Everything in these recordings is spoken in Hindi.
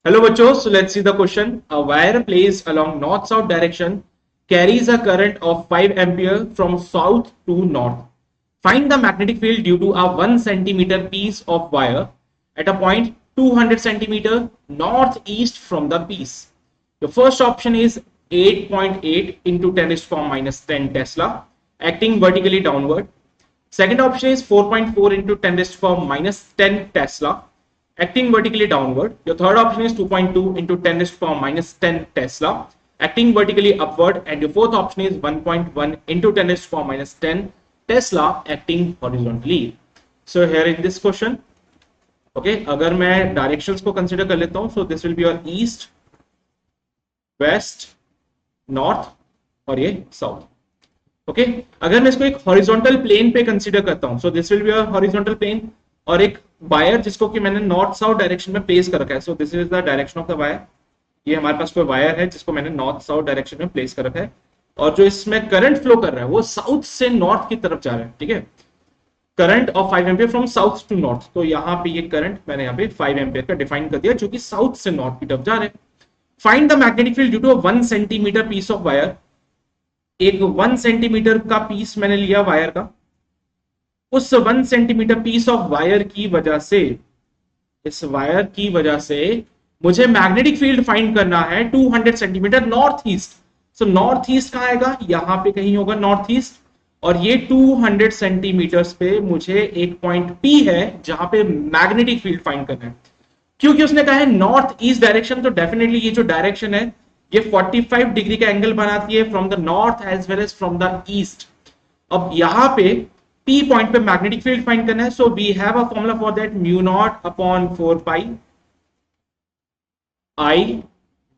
Hello bachcho, so let's see the question. A wire placed along north-south direction carries a current of 5 ampere from south to north. Find the magnetic field due to a 1 centimeter piece of wire at a point 200 centimeter northeast from the piece. The first option is 8.8 into 10 raised to the power minus 10 Tesla acting vertically downward. Second option is 4.4 into 10 raised to the power minus 10 Tesla acting vertically downward. Your third option is 2.2 into 10 raised to the power minus 10 Tesla acting vertically upward, and your fourth option is 1.1 into 10 raised to the power minus 10 Tesla acting horizontally. So here in this question, okay, अगर मैं directions को consider कर लेता हूँ, so this will be your east, west, north और ये south. Okay, अगर मैं इसको एक horizontal plane पे consider करता हूँ, so this will be a horizontal plane और एक वायर जिसको कि मैंने नॉर्थ साउथ डायरेक्शन में प्लेस कर रखा है. So this is the direction of the wire. ये हमारे पास कोई वायर है जिसको मैंने नॉर्थ साउथ डायरेक्शन में प्लेस कर रखा है और जो इसमें करंट फ्लो कर रहा है वो साउथ से नॉर्थ की तरफ जा रहा है. ठीक है, current of 5 ampere from south to north. तो यहाँ पे ये करंट मैंने यहाँ पे 5 एम्पियर का डिफाइन कर दिया जो कि साउथ से नॉर्थ की तरफ जा रहे हैं. Find the magnetic field due to 1 centimetre piece of wire. एक 1 सेंटीमीटर का पीस मैंने लिया वायर का. उस 1 सेंटीमीटर पीस ऑफ वायर की वजह से, इस वायर की वजह से मुझे मैग्नेटिक फील्ड फाइंड करना है 200 centimetre north east. So north east कहां आएगा, यहां पे कहीं होगा नॉर्थ ईस्ट. और ये 200 सेंटीमीटर्स पे मुझे एक पॉइंट P है जहां पे मैग्नेटिक फील्ड फाइंड करना है. क्योंकि उसने कहा है नॉर्थ ईस्ट डायरेक्शन, तो डेफिनेटली ये जो डायरेक्शन है ये 45 डिग्री का एंगल बनाती है from the north as well as from the east. अब यहां पे P पॉइंट पे मैग्नेटिक फील्ड फाइंड करना है. So we have a formula for that, mu naught upon 4 pi I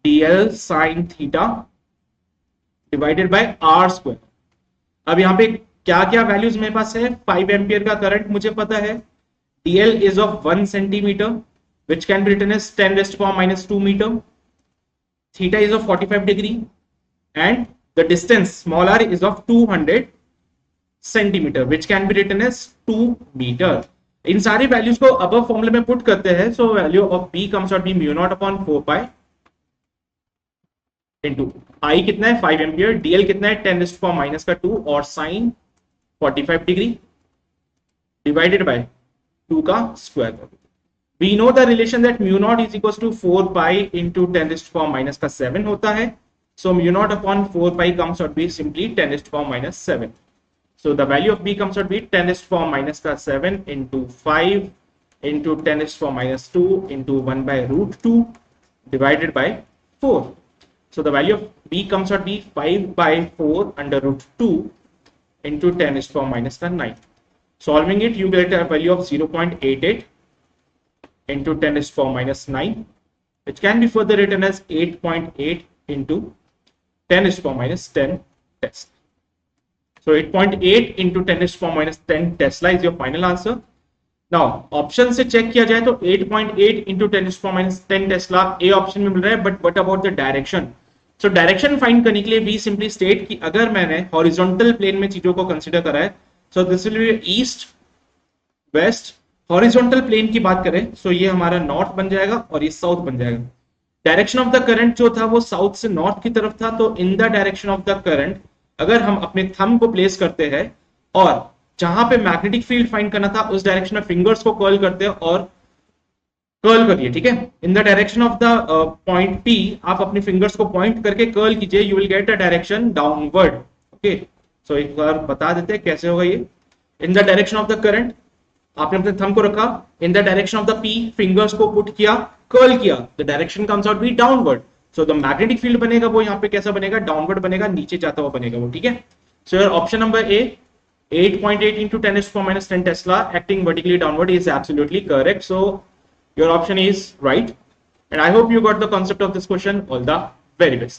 dl sin theta divided by r square. अब यहां पे क्या क्या वैल्यूज मेरे पास है. 5 एम्पियर का करंट मुझे पता है. dl is of 1 centimetre which can be written as 10 raised to the power minus 2 meter. Theta is of 45 degree and the distance small r is of 200 centimeter which can be written as 2 meter. इन सारी वैल्यूज को अबव फॉर्मूले में पुट करते हैं. So value of b comes out B mu naught upon 4 pi into I कितना है 5 एम्पियर, dl कितना है 10 raised to the power minus का 2 और साइन 45 डिग्री डिवाइडेड बाय 2 का square. We know the relation that mu naught is equals to 4 pi into 10 raised to the power minus का 7 होता है. So mu naught upon 4 pi comes out to be simply 10 raised to the power minus 7. So the value of b comes out to be 10 raised to the power minus का 7 into 5 into 10 raised to the power minus 2 into 1 by root 2 divided by 4. So the value of b comes out to be 5 by 4 under root 2 into 10 raised to the power minus का 9. Solving it, you get a value of 0.88 into 10 raised to the power minus 9, which can be further written as 8.8 into 10 raised to the power minus 10 Tesla. So 8.8 into 10 raised to the power minus 10 Tesla is your final answer. Now option से चेक किया जाए तो 8.8 into 10 raised to the power minus 10 Tesla A option में मिल रहा है. But what about the direction? So direction find करने के लिए we simply state कि अगर मैंने हॉरिजॉन्टल प्लेन में चीजों को कंसिडर करा है, so this will be east, west. Horizontal plane की बात करें सो ये हमारा नॉर्थ बन जाएगा और ये साउथ बन जाएगा. डायरेक्शन ऑफ द करंट जो था वो साउथ से नॉर्थ की तरफ था. तो इन the direction of the current अगर हम अपने थंब को प्लेस करते हैं और जहां पे मैग्नेटिक फील्ड फाइंड करना था उस डायरेक्शन में फिंगर्स को कर्ल करते हैं और कर्ल करिए. ठीक है, in the direction of the point P आप अपने फिंगर्स को पॉइंट करके कर्ल कीजिए, you will get a direction downward. Okay, so एक बार बता देते हैं कैसे होगा ये. In the direction of the current आपने अपने थंब को रखा, in the direction of the P fingers को पुट किया, कर्ल किया, the direction comes out be downward. So the magnetic field बनेगा वो यहाँ पे कैसा बनेगा, डाउनवर्ड बनेगा, नीचे जाता हुआ बनेगा वो. ठीक है, so your option number A 8.8 into 10 raised to the power minus 10 Tesla acting vertically downward is absolutely correct. So your option is right, and I hope you got the concept of this question. All the very best.